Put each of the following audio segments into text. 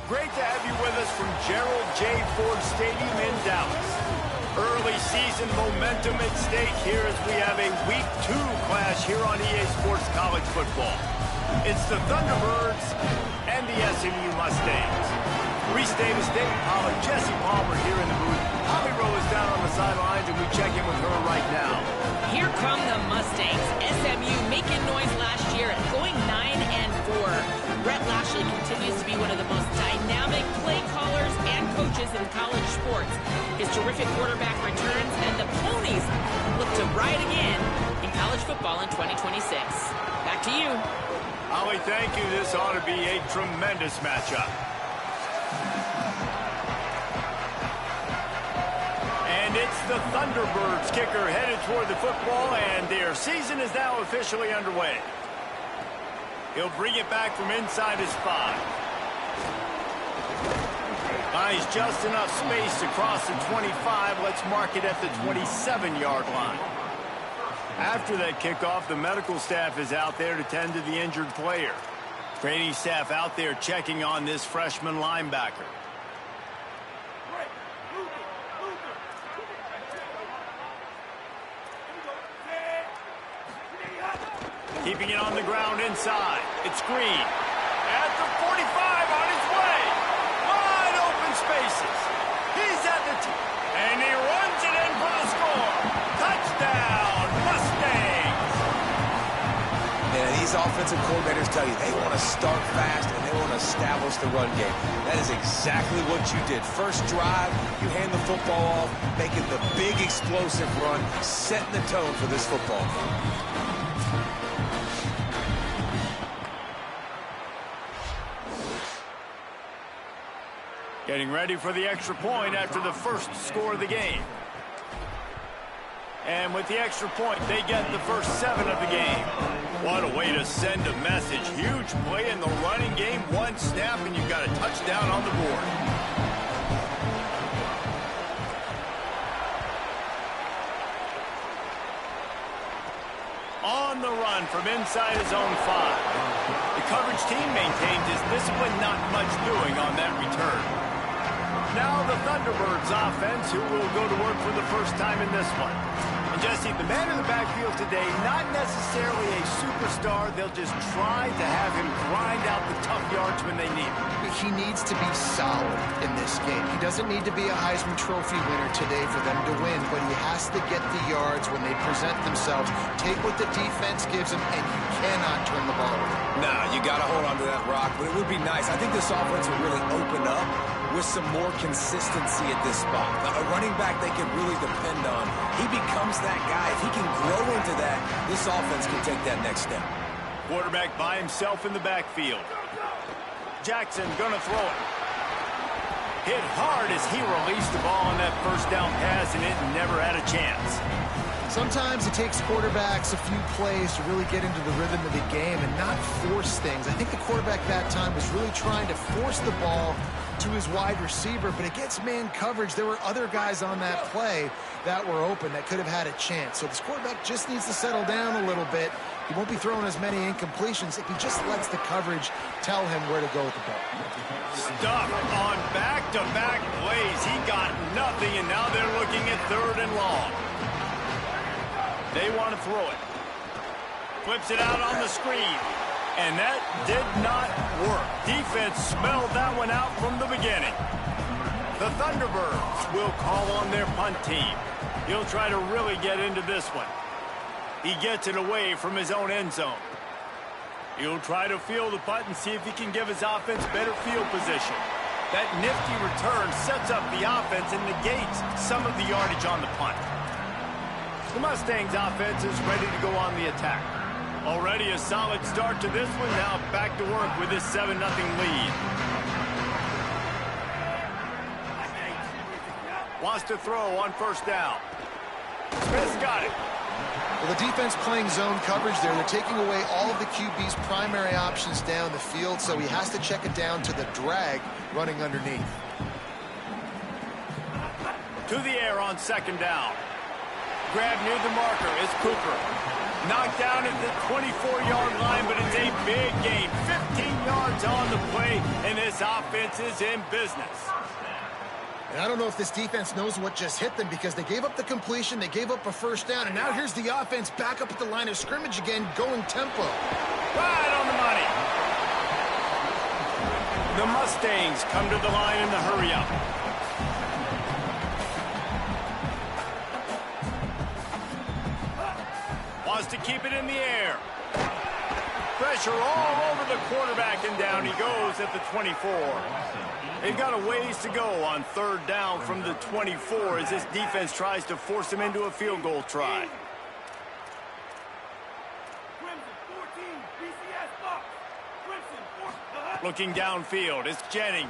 Great to have you with us from Gerald J. Ford Stadium in Dallas. Early season momentum at stake here as we have a Week 2 clash here on EA Sports College Football. It's the Thunderbirds and the SMU Mustangs. Reese Davis, David Pollard, Jesse Palmer here in the booth. Holly Rowe is down on the sidelines, and we check in with her right now. Here come the Mustangs. SMU making noise last year, going 9-4. Brett Lashley continues to be one of the most dynamic play callers and coaches in college sports. His terrific quarterback returns, and the Ponies look to ride again in college football in 2026. Back to you. Holly, thank you. This ought to be a tremendous matchup. And it's the Thunderbirds kicker headed toward the football, and their season is now officially underway. He'll bring it back from inside his 5. Buys just enough space to cross the 25. Let's mark it at the 27-yard line. After that kickoff, the medical staff is out there to tend to the injured player. Training staff out there checking on this freshman linebacker. Keeping it on the ground inside. It's Green. At the 45 on his way. Wide open spaces. He's at the and he runs it in for the score. Touchdown, Mustangs. Yeah, these offensive coordinators tell you they want to start fast and they want to establish the run game. That is exactly what you did. First drive, you hand the football off, making the big explosive run, setting the tone for this football game. Getting ready for the extra point after the first score of the game. And with the extra point, they get the first 7 of the game. What a way to send a message. Huge play in the running game. One snap, and you've got a touchdown on the board. On the run from inside his own 5. The coverage team maintains his discipline, not much doing on that return. Now the Thunderbirds offense, who will go to work for the first time in this one. And Jesse, the man in the backfield today, not necessarily a superstar. They'll just try to have him grind out the tough yards when they need him. He needs to be solid in this game. He doesn't need to be a Heisman Trophy winner today for them to win, but he has to get the yards when they present themselves. Take what the defense gives him, and you cannot turn the ball over. Nah, you got to hold on to that rock, but it would be nice. I think this offense will really open up with some more consistency at this spot. A running back they can really depend on. He becomes that guy. If he can grow into that, this offense can take that next step. Quarterback by himself in the backfield. Jackson gonna throw it. Hit hard as he released the ball on that first down pass, and it never had a chance. Sometimes it takes quarterbacks a few plays to really get into the rhythm of the game and not force things. I think the quarterback that time was really trying to force the ball to his wide receiver, but against man coverage, there were other guys on that play that were open that could have had a chance. So this quarterback just needs to settle down a little bit. He won't be throwing as many incompletions if he just lets the coverage tell him where to go with the ball. Stuffed on back-to-back plays. He got nothing, and now they're looking at 3rd and long. They want to throw it. Flips it out on the screen. And that did not work. Defense smelled that one out from the beginning. The Thunderbirds will call on their punt team. He'll try to really get into this one. He gets it away from his own end zone. He'll try to field the punt and see if he can give his offense better field position. That nifty return sets up the offense and negates some of the yardage on the punt. The Mustangs offense is ready to go on the attack. Already a solid start to this one. Now back to work with this 7-0 lead. Wants to throw on first down. Smith's got it. Well, the defense playing zone coverage there. They're taking away all of the QB's primary options down the field, so he has to check it down to the drag running underneath. To the air on 2nd down. Grab near the marker is Cooper. Knocked down at the 24-yard line, but it's a big gain. 15 yards on the play, and this This offense is in business. And I don't know if this defense knows what just hit them because they gave up the completion, they gave up a first down, and now here's the offense back up at the line of scrimmage again, going tempo. Right on the money. The Mustangs come to the line in the hurry-up. Wants to keep it in the air. Pressure all over the quarterback, and down he goes at the 24. They've got a ways to go on third down from the 24 as this defense tries to force him into a field goal try. Looking downfield, it's Jennings.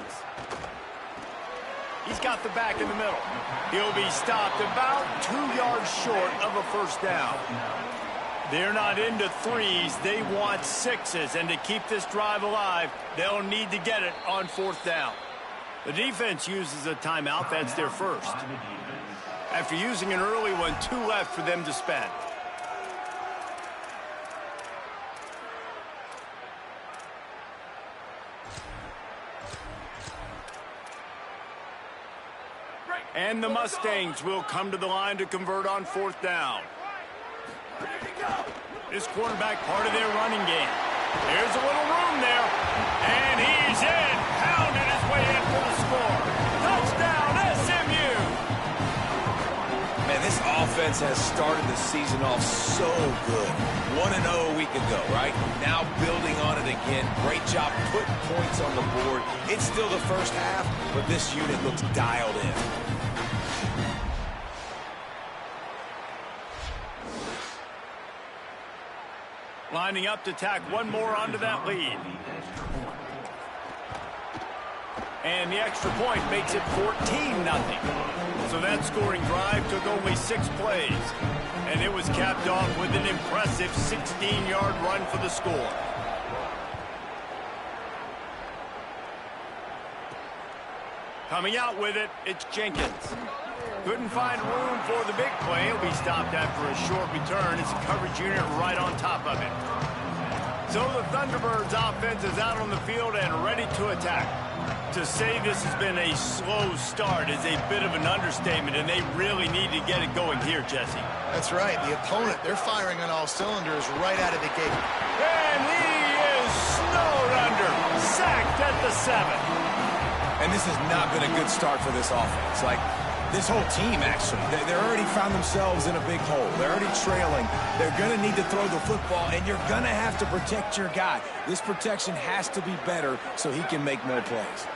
He's got the back in the middle. He'll be stopped about 2 yards short of a first down. They're not into threes, they want sixes, and to keep this drive alive, they'll need to get it on fourth down. The defense uses a timeout, that's their first. After using an early one, 2 left for them to spend. And the Mustangs will come to the line to convert on fourth down. This quarterback part of their running game. There's a little room there. And he's in. Pounded his way in for the score. Touchdown, SMU. Man, this offense has started the season off so good. 1-0 a week ago, right? Now building on it again. Great job putting points on the board. It's still the first half, but this unit looks dialed in. Lining up to tack one more onto that lead. And the extra point makes it 14-0. So that scoring drive took only 6 plays. And it was capped off with an impressive 16-yard run for the score. Coming out with it, it's Jenkins. Couldn't find room for the big play. He'll be stopped after a short return. It's a coverage unit right on top of it. So the Thunderbirds offense is out on the field and ready to attack. To say this has been a slow start is a bit of an understatement, and they really need to get it going here, Jesse. That's right. The opponent, they're firing on all cylinders right out of the gate. And he is snowed under. Sacked at the 7. And this has not been a good start for this offense. Like, this whole team, actually. They're already found themselves in a big hole. They're already trailing. They're going to need to throw the football, and you're going to have to protect your guy. This protection has to be better so he can make more plays.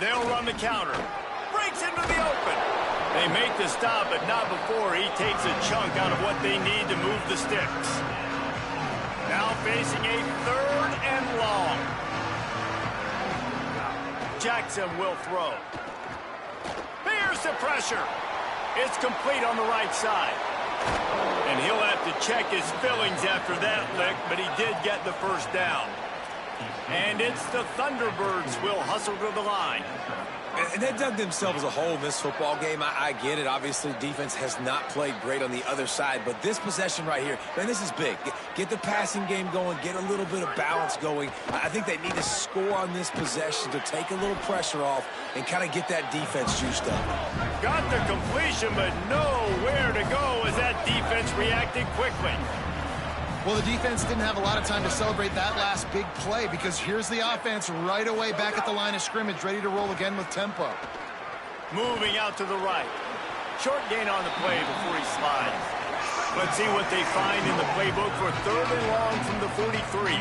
They'll run the counter. Breaks into the open. They make the stop, but not before he takes a chunk out of what they need to move the sticks. Now facing a 3rd and long. Jackson will throw. Here's the pressure. It's complete on the right side. And he'll have to check his fillings after that lick, but he did get the first down. And it's the Thunderbirds will hustle to the line. And they dug themselves a hole in this football game. I get it. Obviously, defense has not played great on the other side. But this possession right here, man, this is big. Get the passing game going. Get a little bit of balance going. I think they need to score on this possession to take a little pressure off and kind of get that defense juiced up. Got the completion, but nowhere to go as that defense reacted quickly. Well, the defense didn't have a lot of time to celebrate that last big play because here's the offense right away back at the line of scrimmage, ready to roll again with tempo. Moving out to the right. Short gain on the play before he slides. Let's see what they find in the playbook for 3rd and long from the 43.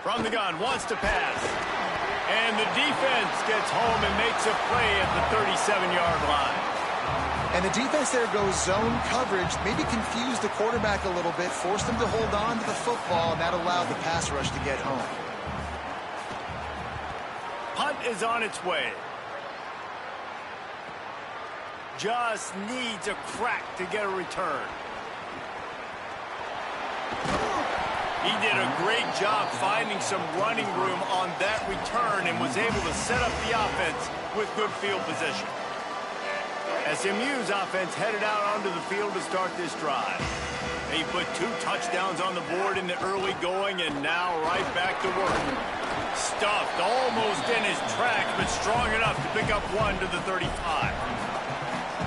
From the gun, wants to pass. And the defense gets home and makes a play at the 37-yard line. And the defense there goes zone coverage, maybe confused the quarterback a little bit, forced him to hold on to the football, and that allowed the pass rush to get home. Punt is on its way. Just needs a crack to get a return. He did a great job finding some running room on that return and was able to set up the offense with good field position. SMU's offense headed out onto the field to start this drive. They put 2 touchdowns on the board in the early going, and now right back to work. Stuffed almost in his tracks, but strong enough to pick up 1 to the 35.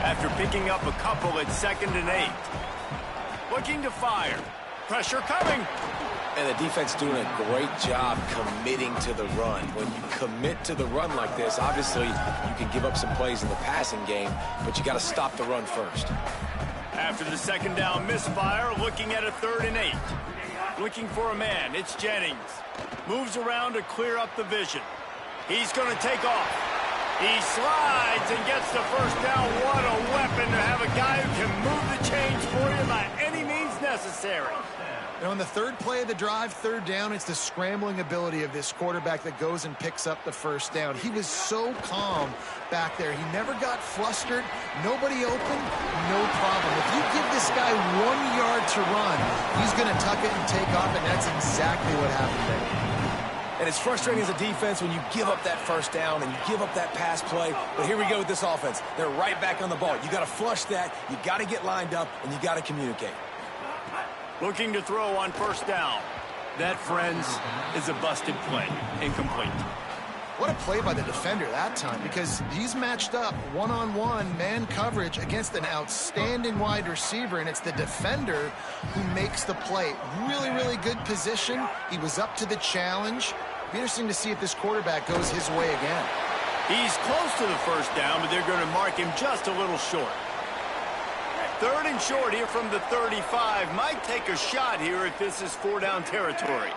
After picking up a couple at 2nd and 8. Looking to fire. Pressure coming. And the defense doing a great job committing to the run. When you commit to the run like this, obviously you can give up some plays in the passing game, but you got to stop the run first. After the 2nd down misfire, looking at a 3rd and 8. Looking for a man. It's Jennings. Moves around to clear up the vision. He's going to take off. He slides and gets the 1st down. What a weapon to have a guy who can move the chains for you by any means necessary. And on the 3rd play of the drive, 3rd down, it's the scrambling ability of this quarterback that goes and picks up the 1st down. He was so calm back there. He never got flustered. Nobody open, no problem. If you give this guy 1 yard to run, he's going to tuck it and take off, and that's exactly what happened there. And it's frustrating as a defense when you give up that 1st down and you give up that pass play. But here we go with this offense. They're right back on the ball. You got to flush that. You got to get lined up, and you got to communicate. Looking to throw on 1st down. That, friends, is a busted play. Incomplete. What a play by the defender that time, because he's matched up one-on-one man coverage against an outstanding wide receiver, and it's the defender who makes the play. Really, really good position. He was up to the challenge. Be interesting to see if this quarterback goes his way again. He's close to the 1st down, but they're going to mark him just a little short. 3rd and short here from the 35. Might take a shot here if this is 4-down territory.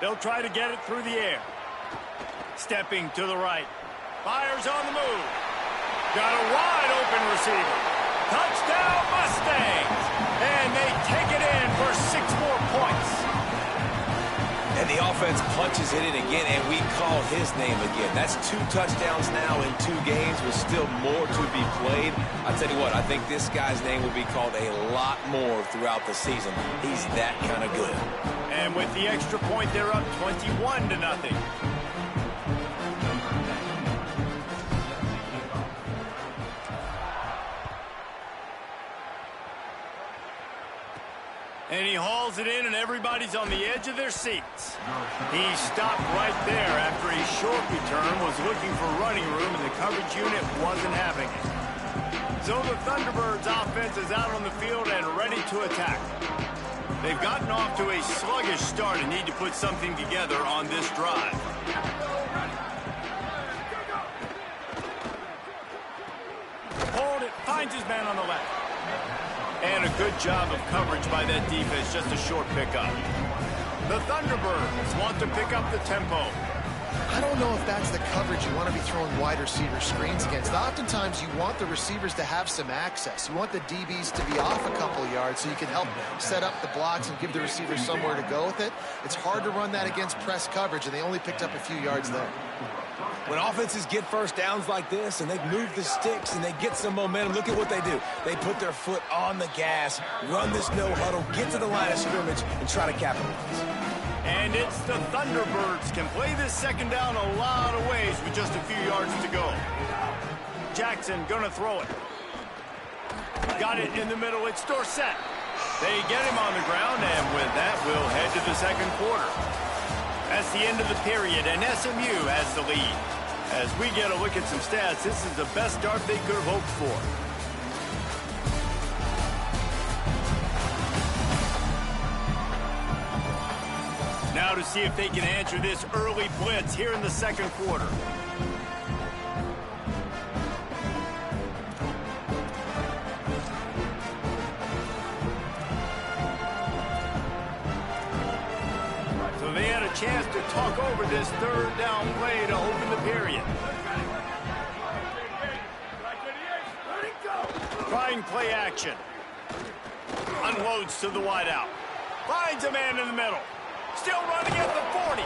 They'll try to get it through the air. Stepping to the right. Fires on the move. Got a wide open receiver. Touchdown Mustangs! And they take it in for 6 more points. And the offense punches it in again, and we call his name again. That's 2 touchdowns now in 2 games with still more to be played. I tell you what, I think this guy's name will be called a lot more throughout the season. He's that kind of good. And with the extra point, they're up 21-0. And he hauls it in, and everybody's on the edge of their seats. He stopped right there after a short return, was looking for running room, and the coverage unit wasn't having it. So the Thunderbirds offense is out on the field and ready to attack. They've gotten off to a sluggish start and need to put something together on this drive. Hold it, finds his man on the left. And a good job of coverage by that defense, just a short pickup. The Thunderbirds want to pick up the tempo. I don't know if that's the coverage you want to be throwing wide receiver screens against. Oftentimes, you want the receivers to have some access. You want the DBs to be off a couple yards so you can help set up the blocks and give the receiver somewhere to go with it. It's hard to run that against press coverage, and they only picked up a few yards there. When offenses get 1st downs like this and they move the sticks and they get some momentum, look at what they do. They put their foot on the gas, run this no huddle, get to the line of scrimmage, and try to capitalize. And it's the Thunderbirds can play this 2nd down a lot of ways with just a few yards to go. Jackson gonna throw it. Got it in the middle. It's Dorsett. They get him on the ground, and with that, we'll head to the 2nd quarter. That's the end of the period, and SMU has the lead. As we get a look at some stats, this is the best start they could have hoped for. Now to see if they can answer this early blitz here in the 2nd quarter. So they had a chance to talk over this 3rd down play to open the period. Trying play action. Unloads to the wideout. Finds a man in the middle. Still running at the 40.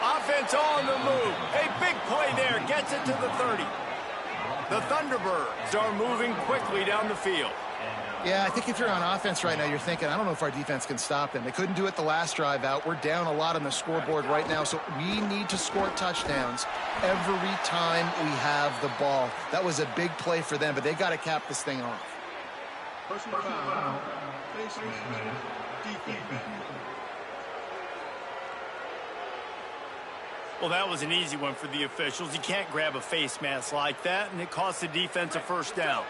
Offense on the move. A big play there. Gets it to the 30. The Thunderbirds are moving quickly down the field. Yeah, I think if you're on offense right now, you're thinking, I don't know if our defense can stop them. They couldn't do it the last drive out. We're down a lot on the scoreboard right now, so we need to score touchdowns every time we have the ball. That was a big play for them, but they got to cap this thing off. Personal foul, face mask, defense. Well, that was an easy one for the officials. You can't grab a face mask like that, and it costs the defense a first down.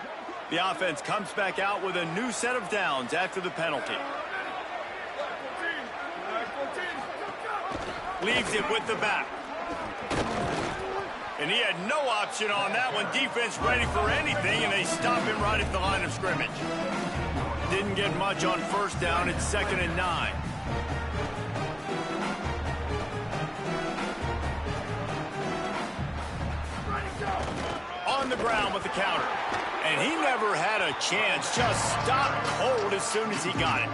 The offense comes back out with a new set of downs after the penalty. Leaves it with the back. And he had no option on that one. Defense ready for anything, and they stop him right at the line of scrimmage. Didn't get much on first down. It's 2nd and 9. On the ground with the counter. And he never had a chance. Just stopped cold as soon as he got it.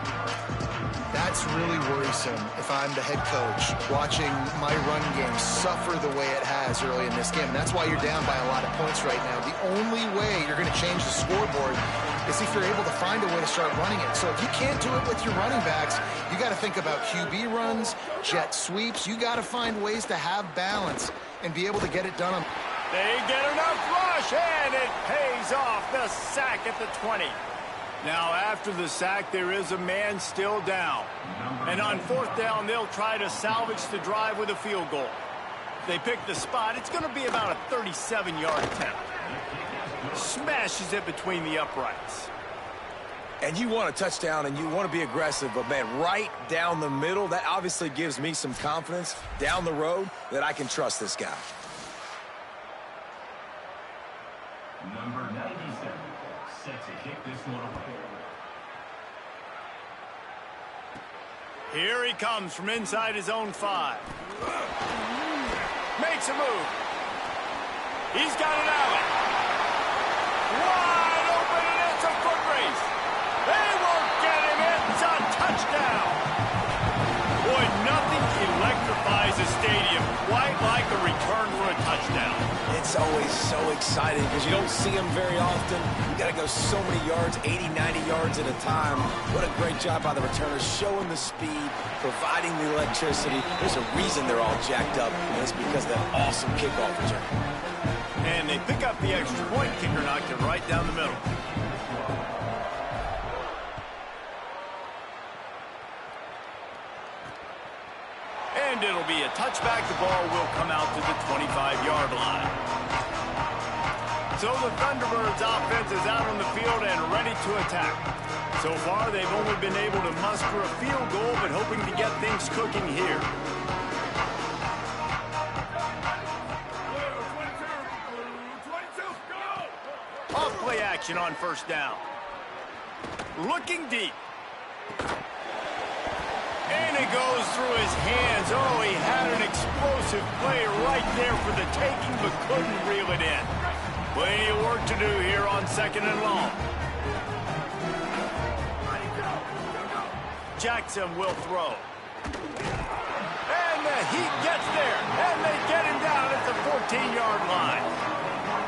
That's really worrisome if I'm the head coach watching my run game suffer the way it has early in this game. And that's why you're down by a lot of points right now. The only way you're going to change the scoreboard is if you're able to find a way to start running it. So if you can't do it with your running backs, you got to think about QB runs, jet sweeps. You got to find ways to have balance and be able to get it done on. They get enough rush, and it pays off. The sack at the 20. Now, after the sack, there is a man still down. And on 4th down, they'll try to salvage the drive with a field goal. If they pick the spot, it's going to be about a 37-yard attempt. Smashes it between the uprights. And you want a touchdown, and you want to be aggressive, but, man, right down the middle, that obviously gives me some confidence down the road that I can trust this guy. Number 97, set to kick this one away. Here he comes from inside his own 5. Makes a move. He's got an alley. Wide open, and it's a foot race. They won't get him. It's a touchdown. Boy, nothing electrifies a stadium quite like a return for a touchdown. It's always so exciting because you don't see them very often. You got to go so many yards, 80, 90 yards at a time. What a great job by the returners, showing the speed, providing the electricity. There's a reason they're all jacked up, and it's because of that awesome kickoff return. And they pick up the extra point. Kicker knocked it right down the middle. And it'll be a touchback. The ball will come out to the 25-yard line. So the Thunderbirds offense is out on the field and ready to attack. So far, they've only been able to muster a field goal, but hoping to get things cooking here. Off play action on 1st down. Looking deep. And it goes through his hands. Oh, he had an explosive play right there for the taking, but couldn't reel it in. Plenty of work to do here on 2nd and long. Jackson will throw. And the Heat gets there. And they get him down at the 14-yard line.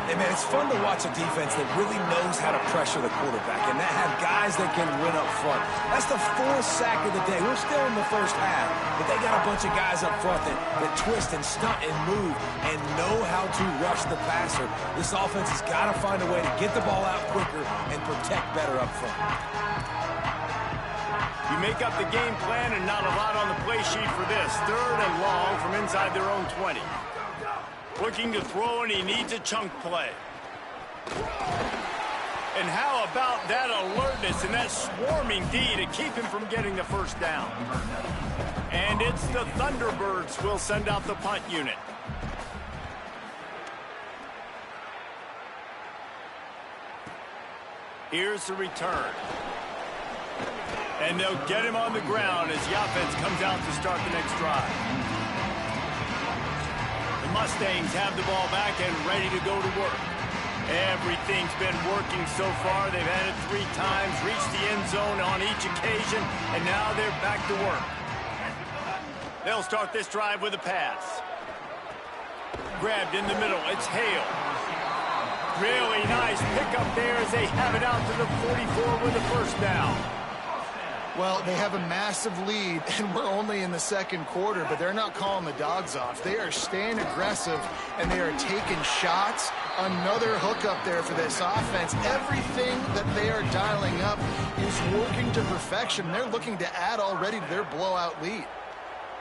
Hey, man, it's fun to watch a defense that really knows how to pressure the quarterback and that have guys that can win up front. That's the 4th sack of the day. We're still in the first half, but they got a bunch of guys up front that twist and stunt and move and know how to rush the passer. This offense has got to find a way to get the ball out quicker and protect better up front. You make up the game plan and not a lot on the play sheet for this. 3rd and long from inside their own 20. Looking to throw, and he needs a chunk play. And how about that alertness and that swarming D to keep him from getting the first down? And it's the Thunderbirds who will send out the punt unit. Here's the return. And they'll get him on the ground as the offense comes out to start the next drive. Mustangs have the ball back and ready to go to work. Everything's been working so far. They've had it 3 times, reached the end zone on each occasion, and now they're back to work. They'll start this drive with a pass. Grabbed in the middle. It's Hale. Really nice pickup there as they have it out to the 44 with a first down. Well, they have a massive lead, and we're only in the second quarter, but they're not calling the dogs off. They are staying aggressive, and they are taking shots. Another hookup there for this offense. Everything that they are dialing up is working to perfection. They're looking to add already to their blowout lead.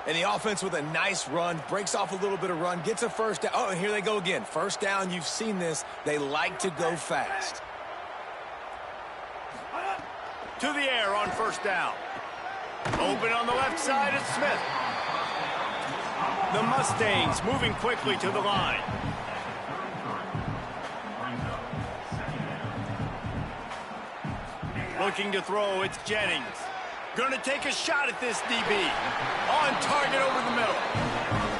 And the offense with a nice run, breaks off a little bit of run, gets a first down. Oh, and here they go again. First down, you've seen this. They like to go fast. To the air on first down. Open on the left side, it's Smith. The Mustangs moving quickly to the line. Looking to throw, it's Jennings. Going to take a shot at this DB. On target over the middle.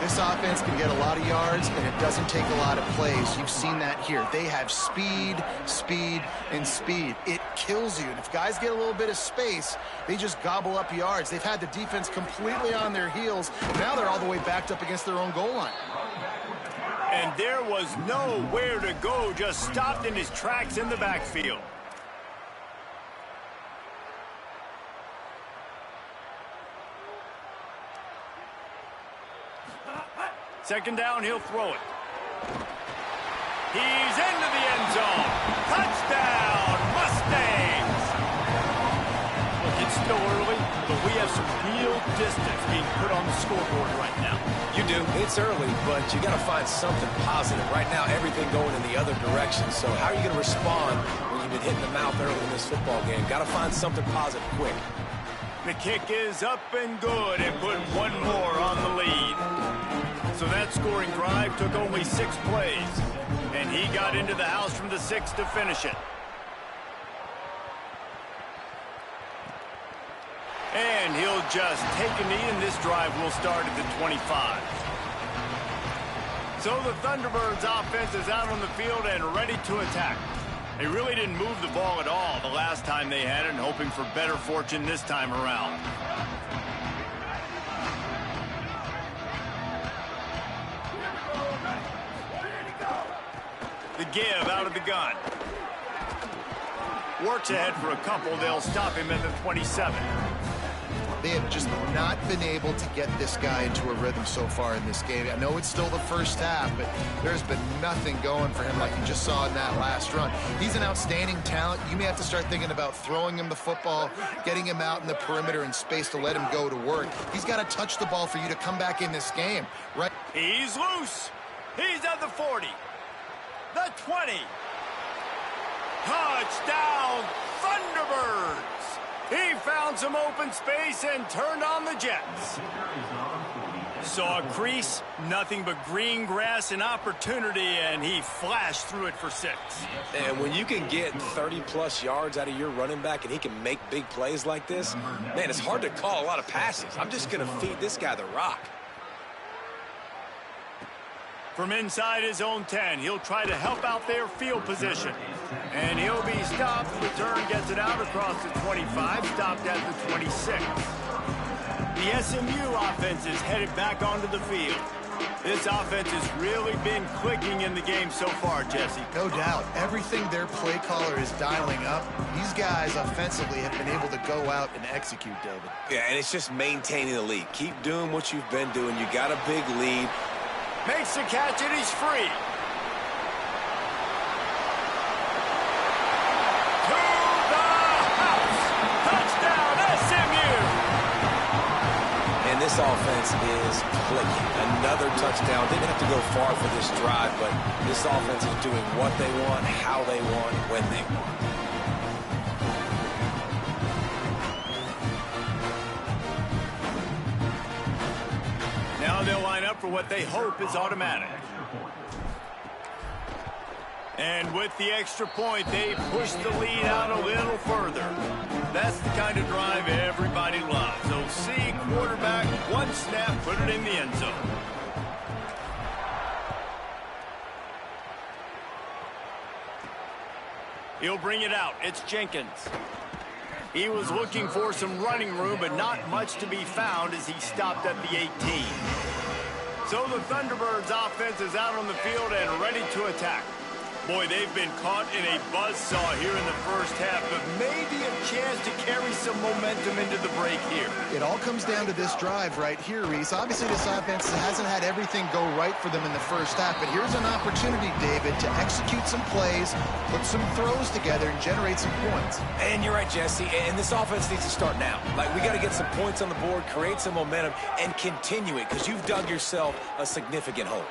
This offense can get a lot of yards, and it doesn't take a lot of plays. You've seen that here. They have speed, speed, and speed. It kills you. And if guys get a little bit of space, they just gobble up yards. They've had the defense completely on their heels. Now they're all the way backed up against their own goal line. And there was nowhere to go, just stopped in his tracks in the backfield. Second down, he'll throw it. He's into the end zone. Touchdown, Mustangs! Look, it's still early, but we have some real distance being put on the scoreboard right now. You do. It's early, but you got to find something positive. Right now, everything going in the other direction. So how are you going to respond when you've been hitting the mouth early in this football game? Got to find something positive quick. The kick is up and good and put one more on the lead. So that scoring drive took only 6 plays, and he got into the house from the 6 to finish it. And he'll just take a knee, and this drive will start at the 25. So the Thunderbirds offense is out on the field and ready to attack. They really didn't move the ball at all the last time they had it, and hoping for better fortune this time around. The give out of the gun. Works ahead for a couple. They'll stop him at the 27. They have just not been able to get this guy into a rhythm so far in this game. I know it's still the first half, but there's been nothing going for him like you just saw in that last run. He's an outstanding talent. You may have to start thinking about throwing him the football, getting him out in the perimeter in space to let him go to work. He's got to touch the ball for you to come back in this game, right? He's loose. He's at the 40. The 20. Touchdown, Thunderbirds. He found some open space and turned on the Jets. Saw a crease, nothing but green grass and opportunity, and he flashed through it for 6. And when you can get 30-plus yards out of your running back and he can make big plays like this, man, it's hard to call a lot of passes. I'm just going to feed this guy the rock. From inside his own 10, he'll try to help out their field position. And he'll be stopped. Return gets it out across the 25, stopped at the 26. The SMU offense is headed back onto the field. This offense has really been clicking in the game so far, Jesse. No doubt. Everything their play caller is dialing up, these guys offensively have been able to go out and execute, David. Yeah, and it's just maintaining the lead. Keep doing what you've been doing. You got a big lead. Makes the catch, and he's free. To the house. Touchdown, SMU. And this offense is clicking. Another touchdown. Didn't have to go far for this drive, but this offense is doing what they want, how they want, when they want. Now they'll line up for what they hope is automatic. And with the extra point, they push the lead out a little further. That's the kind of drive everybody loves. So see quarterback, one snap, put it in the end zone. He'll bring it out. It's Jenkins. He was looking for some running room, but not much to be found as he stopped at the 18. So the Thunderbirds offense is out on the field and ready to attack. Boy, they've been caught in a buzzsaw here in the first half, but maybe a chance to carry some momentum into the break here. It all comes down to this drive right here, Reese. Obviously, this offense hasn't had everything go right for them in the first half, but here's an opportunity, David, to execute some plays, put some throws together, and generate some points. And you're right, Jesse, and this offense needs to start now. Like, we got to get some points on the board, create some momentum, and continue it, because you've dug yourself a significant hole.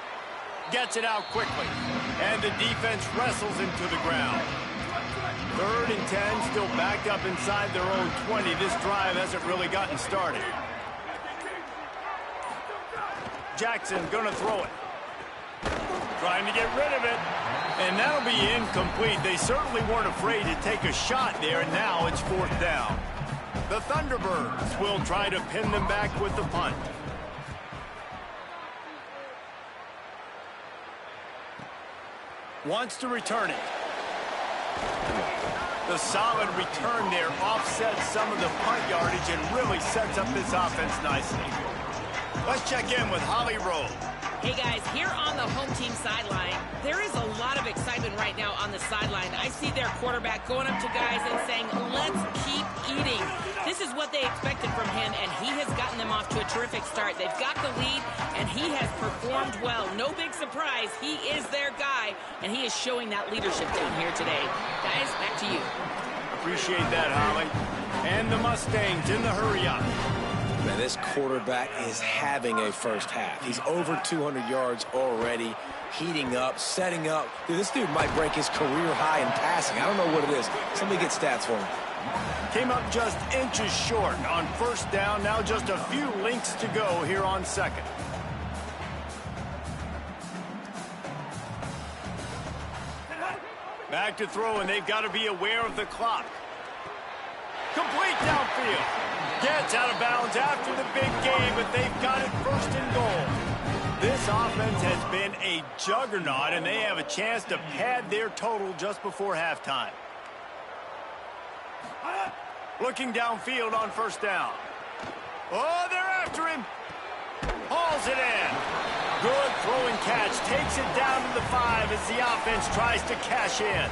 Gets it out quickly, and the defense wrestles into the ground. 3rd and 10, still backed up inside their own 20. This drive hasn't really gotten started. Jackson gonna throw it. Trying to get rid of it, and that'll be incomplete. They certainly weren't afraid to take a shot there, and now it's 4th down. The Thunderbirds will try to pin them back with the punt. Wants to return it. The solid return there offsets some of the punt yardage and really sets up this offense nicely. Let's check in with Holly Rowe. Hey guys, here on the home team sideline, there is a lot of excitement right now on the sideline. I see their quarterback going up to guys and saying, let's keep eating. This is what they expected from him, and he has gotten them off to a terrific start. They've got the lead, and he has performed well. No big surprise. He is their guy, and he is showing that leadership down here today. Guys, back to you. Appreciate that, Holly. And the Mustangs in the hurry-up. Man, this quarterback is having a first half. He's over 200 yards already, heating up, setting up. Dude, this dude might break his career high in passing. I don't know what it is. Somebody get stats for him. Came up just inches short on 1st down. Now just a few links to go here on 2nd. Back to throw, and they've got to be aware of the clock. Complete downfield. Gets out of bounds after the big game, but they've got it 1st and goal. This offense has been a juggernaut, and they have a chance to pad their total just before halftime. Looking downfield on 1st down. Oh, they're after him. Hauls it in. Good throwing catch. Takes it down to the 5 as the offense tries to cash in.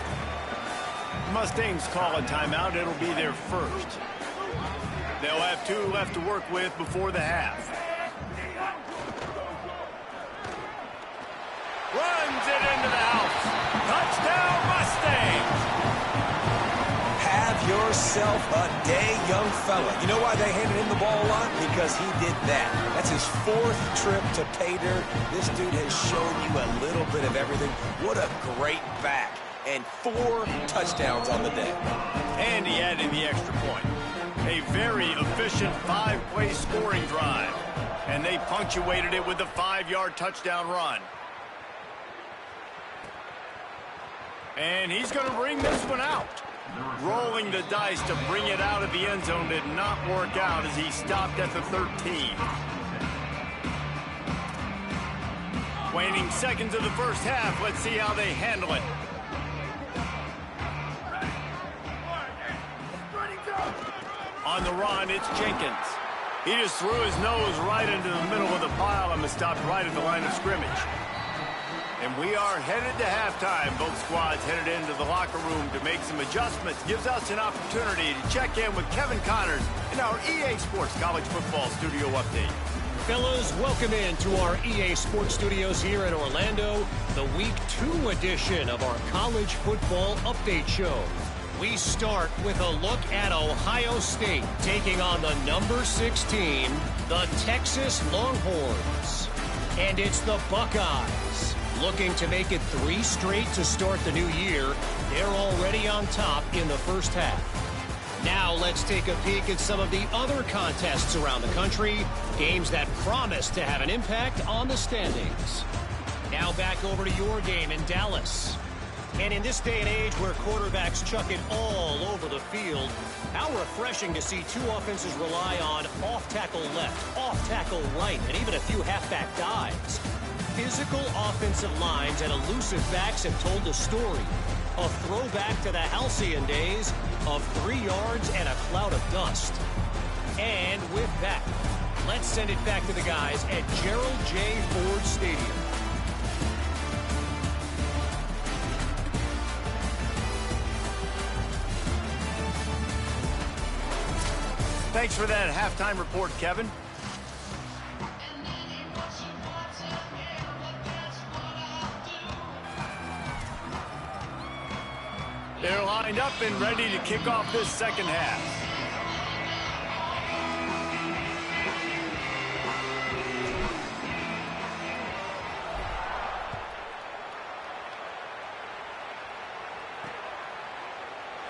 Mustangs call a timeout. It'll be their 1st. They'll have 2 left to work with before the half. Runs it into the house. Touchdown, Mustangs. Have yourself a day, young fella. You know why they handed him the ball a lot? Because he did that. That's his 4th trip to pay dirt. This dude has shown you a little bit of everything. What a great back. And 4 touchdowns on the day. And he added the extra point. A very efficient 5-play scoring drive. And they punctuated it with a 5-yard touchdown run. And he's going to bring this one out. Rolling the dice to bring it out of the end zone did not work out as he stopped at the 13. Waning seconds of the first half. Let's see how they handle it. On the run, it's Jenkins. He just threw his nose right into the middle of the pile and was stopped right at the line of scrimmage. And we are headed to halftime. Both squads headed into the locker room to make some adjustments. Gives us an opportunity to check in with Kevin Connors in our EA Sports College Football Studio Update. Fellas, welcome in to our EA Sports Studios here in Orlando, the Week 2 edition of our College Football Update Show. We start with a look at Ohio State taking on the number 16, the Texas Longhorns. And it's the Buckeyes. Looking to make it 3 straight to start the new year. They're already on top in the first half. Now let's take a peek at some of the other contests around the country. Games that promise to have an impact on the standings. Now back over to your game in Dallas. And in this day and age where quarterbacks chuck it all over the field, how refreshing to see 2 offenses rely on off-tackle left, off-tackle right, and even a few halfback dives. Physical offensive lines and elusive backs have told the story. A throwback to the halcyon days of 3 yards and a cloud of dust. And with that, let's send it back to the guys at Gerald J. Ford Stadium. Thanks for that halftime report, Kevin. They're lined up and ready to kick off this second half.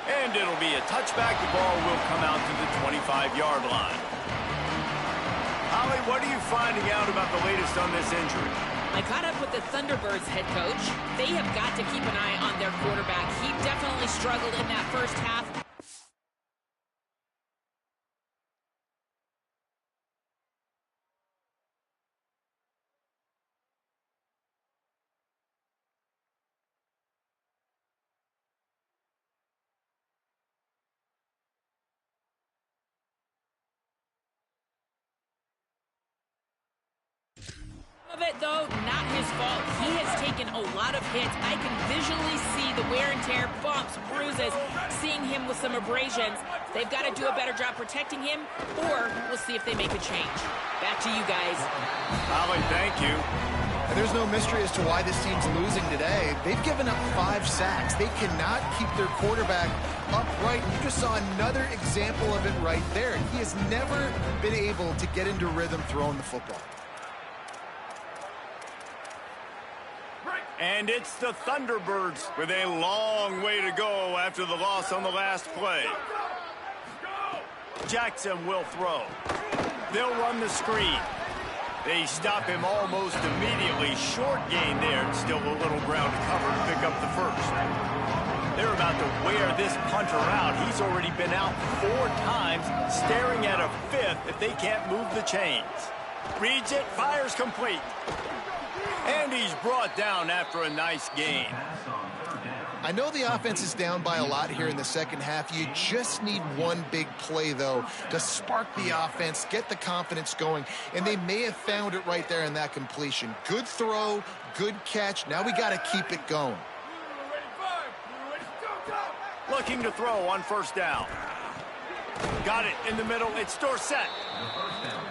And it'll be a touchback. The ball will come out to the 25-yard line. Holly, what are you finding out about the latest on this injury? I caught up with the Thunderbirds head coach. They have got to keep an eye on their quarterback. He definitely struggled in that first half. Of it, though, not his fault. He has taken a lot of hits. I can visually see the wear and tear, bumps, bruises, seeing him with some abrasions. They've got to do a better job protecting him, or we'll see if they make a change. Back to you guys. Holly, thank you. And there's no mystery as to why this team's losing today. They've given up 5 sacks. They cannot keep their quarterback upright. You just saw another example of it right there. He has never been able to get into rhythm throwing the football. And it's the Thunderbirds with a long way to go after the loss on the last play. Jackson will throw. They'll run the screen. They stop him almost immediately. Short gain there, and still a little ground to cover to pick up the first. They're about to wear this punter out. He's already been out 4 times, staring at a 5th if they can't move the chains. Reads it, fires complete. And he's brought down after a nice gain. I know the offense is down by a lot here in the second half. You just need one big play, though, to spark the offense, get the confidence going, and they may have found it right there in that completion. Good throw, good catch. Now we got to keep it going. Looking to throw on first down. Got it in the middle. It's Dorsett.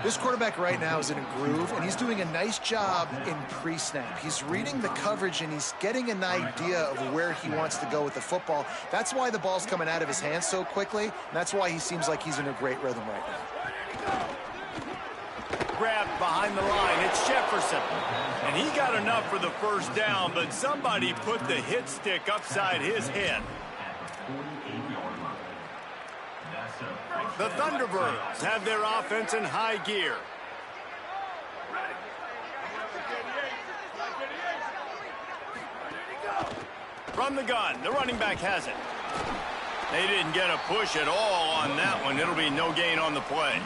This quarterback right now is in a groove, and he's doing a nice job in pre-snap. He's reading the coverage, and he's getting an idea of where he wants to go with the football. That's why the ball's coming out of his hands so quickly, and that's why he seems like he's in a great rhythm right now. Grabbed behind the line. It's Jefferson. And he got enough for the first down, but somebody put the hit stick upside his head. The Thunderbirds have their offense in high gear. From the gun, the running back has it. They didn't get a push at all on that one. It'll be no gain on the play.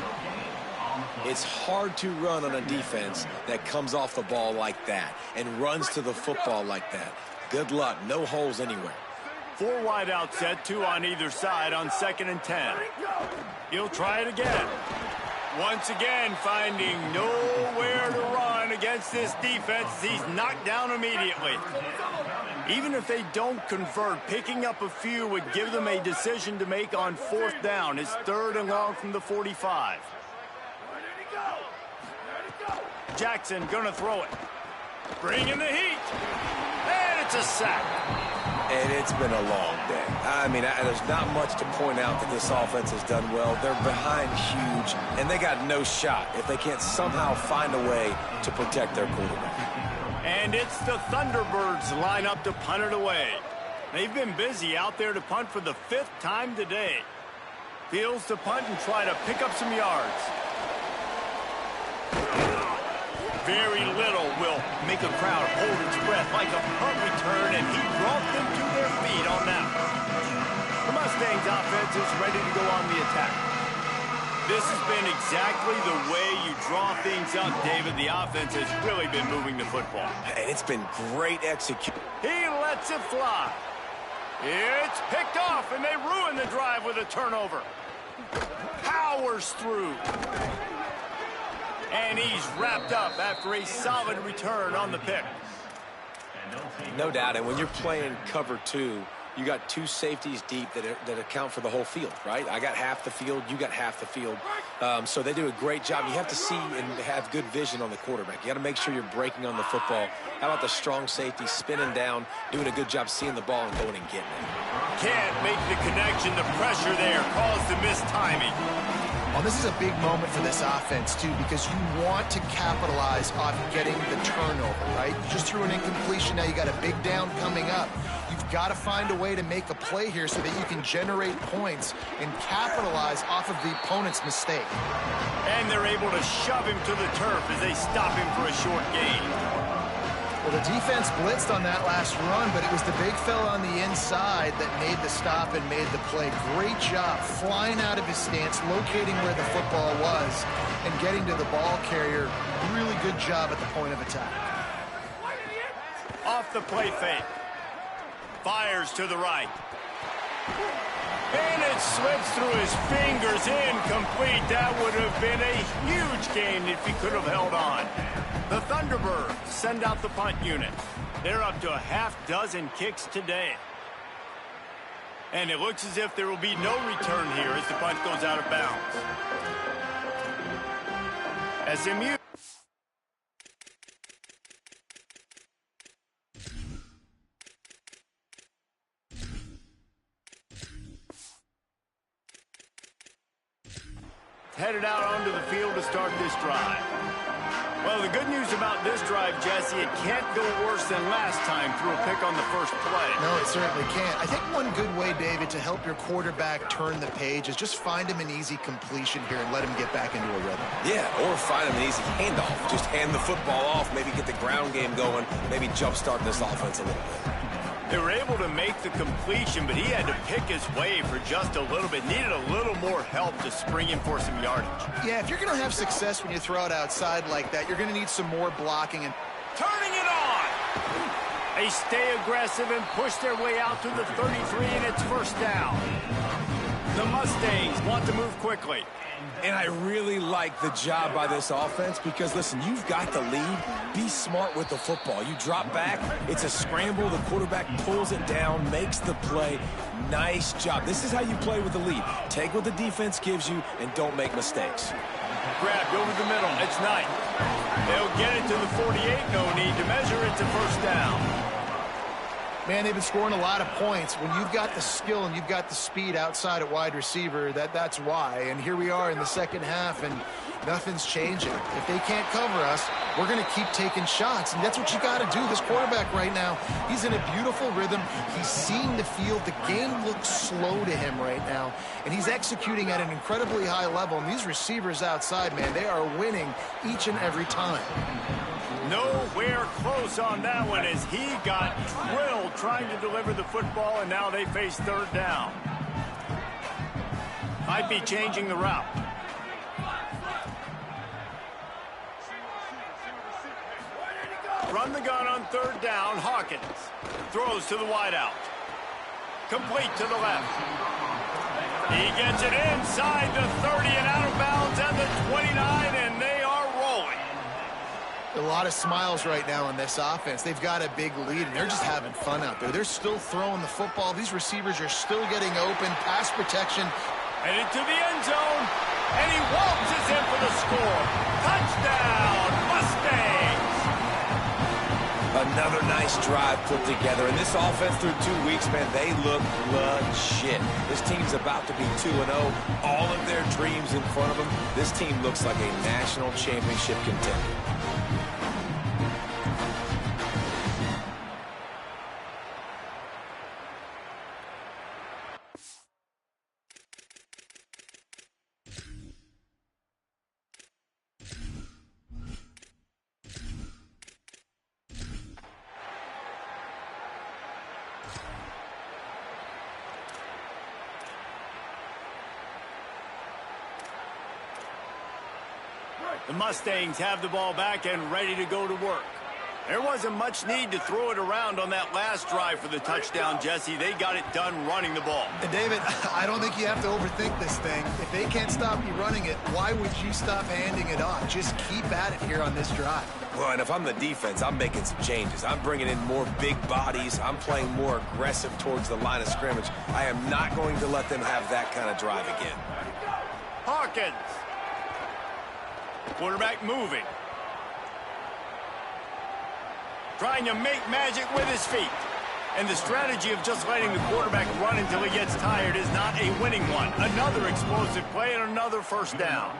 It's hard to run on a defense that comes off the ball like that and runs to the football like that. Good luck. No holes anywhere. 4 wide out set, 2 on either side on 2nd and 10. He'll try it again. Once again, finding nowhere to run against this defense. He's knocked down immediately. Even if they don't convert, picking up a few would give them a decision to make on 4th down. It's 3rd and long from the 45. Jackson gonna throw it. Bringing the heat. And it's a sack. And it's been a long day. I mean, there's not much to point out that this offense has done well. They're behind huge, and they got no shot if they can't somehow find a way to protect their quarterback. And it's the Thunderbirds line up to punt it away. They've been busy out there to punt for the 5th time today. Fields to punt and try to pick up some yards. Very little will make a crowd hold its breath like a punt return, and he brought them to their feet on that one. The Mustangs offense is ready to go on the attack. This has been exactly the way you draw things up, David. The offense has really been moving the football. And it's been great execution. He lets it fly. It's picked off, and they ruin the drive with a turnover. Powers through. And he's wrapped up after a solid return on the pick. No doubt, and when you're playing cover 2, you got two safeties deep that account for the whole field, right? I got half the field, you got half the field. So they do a great job. You have to see and have good vision on the quarterback. You got to make sure you're breaking on the football. How about the strong safety spinning down, doing a good job seeing the ball and going and getting it. Can't make the connection. The pressure there caused the missed timing. Well, this is a big moment for this offense, too, because you want to capitalize off getting the turnover, right? You just threw an incompletion. Now you got a big down coming up. You've got to find a way to make a play here so that you can generate points and capitalize off of the opponent's mistake. And they're able to shove him to the turf as they stop him for a short gain. Well, the defense blitzed on that last run, but it was the big fella on the inside that made the stop and made the play. Great job flying out of his stance, locating where the football was, and getting to the ball carrier. Really good job at the point of attack. Off the play fake. Fires to the right. And it slips through his fingers. Incomplete. That would have been a huge gain if he could have held on. The Thunderbirds send out the punt unit. They're up to a half-dozen kicks today. And it looks as if there will be no return here as the punt goes out of bounds. SMU. Headed out onto the field to start this drive. Well, the good news about this drive, Jesse, it can't go worse than last time through a pick on the first play. No, it certainly can't. I think one good way, David, to help your quarterback turn the page is just find him an easy completion here and let him get back into a rhythm. Yeah, or find him an easy handoff. Just hand the football off, maybe get the ground game going, maybe jumpstart this offense a little bit. They were able to make the completion, but he had to pick his way for just a little bit. Needed a little more help to spring him for some yardage. Yeah, if you're going to have success when you throw it outside like that, you're going to need some more blocking. And turning it on! They stay aggressive and push their way out to the 33, and it's first down. The Mustangs want to move quickly. And I really like the job by this offense because, listen, you've got the lead. Be smart with the football. You drop back, it's a scramble. The quarterback pulls it down, makes the play. Nice job. This is how you play with the lead. Take what the defense gives you and don't make mistakes. Grabbed over the middle. It's Knight. They'll get it to the 48. No need to measure it to first down. Man, they've been scoring a lot of points. When you've got the skill and you've got the speed outside at wide receiver, that's why. And here we are in the second half, and nothing's changing. If they can't cover us, we're going to keep taking shots, and that's what you got to do. This quarterback right now, he's in a beautiful rhythm. He's seeing the field. The game looks slow to him right now, and he's executing at an incredibly high level. And these receivers outside, man, they are winning each and every time. Nowhere close on that one as he got drilled trying to deliver the football, and now they face third down. Might be changing the route. Run the gun on third down. Hawkins throws to the wideout. Complete to the left. He gets it inside the 30 and out of bounds at the 29, and they are rolling. A lot of smiles right now on this offense. They've got a big lead, and they're just having fun out there. They're still throwing the football. These receivers are still getting open. Pass protection. And into the end zone, and he waltzes in for the score. Touchdown, Mustangs! Another nice drive put together. And this offense through 2 weeks, man, they look legit. This team's about to be 2-0. All of their dreams in front of them. This team looks like a national championship contender. The Mustangs have the ball back and ready to go to work. There wasn't much need to throw it around on that last drive for the touchdown, Jesse. They got it done running the ball. And David, I don't think you have to overthink this thing. If they can't stop you running it, why would you stop handing it off? Just keep at it here on this drive. Well, and if I'm the defense, I'm making some changes. I'm bringing in more big bodies. I'm playing more aggressive towards the line of scrimmage. I am not going to let them have that kind of drive again. Hawkins. Quarterback moving. Trying to make magic with his feet. And the strategy of just letting the quarterback run until he gets tired is not a winning one. Another explosive play and another first down.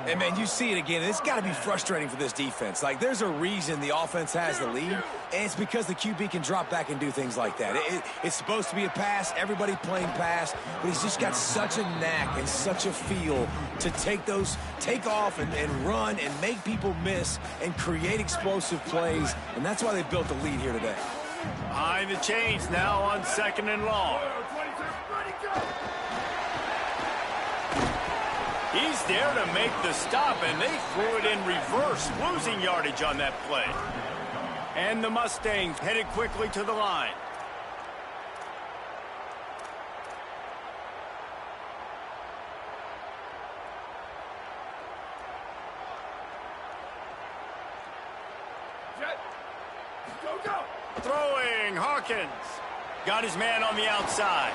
And, man, you see it again. It's got to be frustrating for this defense. Like, there's a reason the offense has the lead, and it's because the QB can drop back and do things like that. It's supposed to be a pass, everybody playing pass, but he's just got such a knack and such a feel to take off and run and make people miss and create explosive plays, and that's why they built the lead here today. Behind the chains now on 2nd and long. He's there to make the stop, and they threw it in reverse, losing yardage on that play. And the Mustangs headed quickly to the line. Throwing, Hawkins. Got his man on the outside.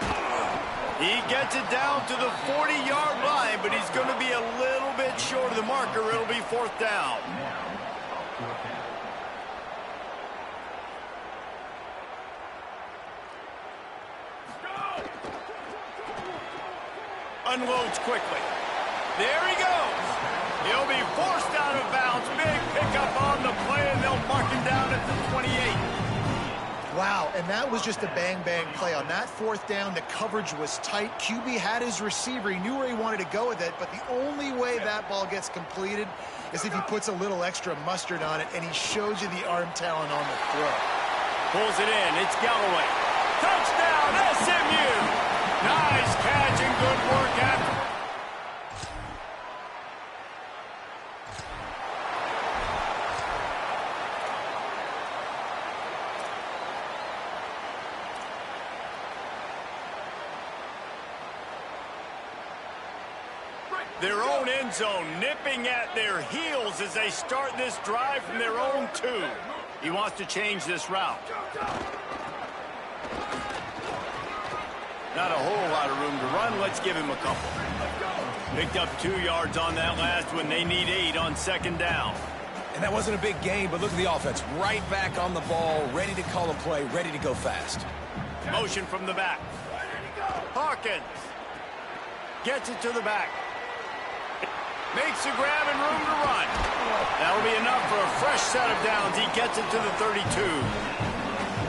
He gets it down to the 40-yard line, but he's going to be a little bit short of the marker. It'll be 4th down. Unloads quickly. There he goes. He'll be forced out of bounds. Big pickup on the play, and they'll mark him down at the 28. Wow, and that was just a bang-bang play. On that 4th down, the coverage was tight. QB had his receiver. He knew where he wanted to go with it, but the only way that ball gets completed is if he puts a little extra mustard on it, and he shows you the arm talent on the throw. Pulls it in. It's Galloway. Touchdown, SMU! Nice catch and good work after. Their own end zone nipping at their heels as they start this drive from their own 2. He wants to change this route. Not a whole lot of room to run. Let's give him a couple. Picked up 2 yards on that last one. They need 8 on 2nd down. And that wasn't a big gain, but look at the offense. Right back on the ball, ready to call a play, ready to go fast. Motion from the back. Hawkins gets it to the back. Makes a grab and room to run. That'll be enough for a fresh set of downs. He gets it to the 32.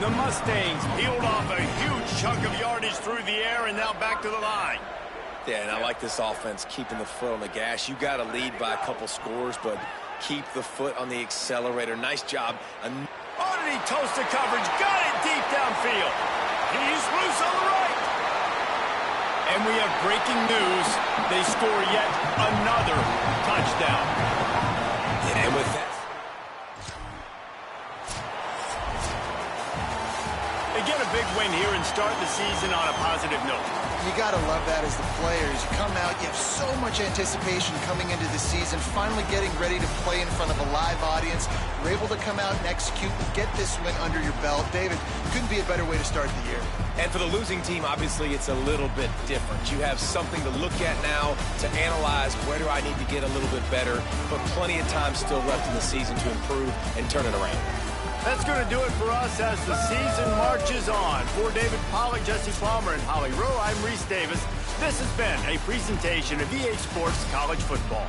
The Mustangs peeled off a huge chunk of yardage through the air and now back to the line. Yeah, and I like this offense keeping the foot on the gas. You got to lead by a couple scores, but keep the foot on the accelerator. Nice job. Oh, did he toast the coverage? Got it deep downfield. He's loose on the right. And we have breaking news. They score yet another touchdown. And with that, they get a big win here and start the season on a positive note. You got to love that as the players. You come out, you have so much anticipation coming into the season, finally getting ready to play in front of a live audience. You're able to come out and execute and get this win under your belt. David, couldn't be a better way to start the year. and for the losing team, obviously, it's a little bit different. You have something to look at now to analyze where do I need to get a little bit better, but plenty of time still left in the season to improve and turn it around. That's going to do it for us as the season marches on. For David Pollack, Jesse Palmer, and Holly Rowe, I'm Reese Davis. This has been a presentation of EA Sports College Football.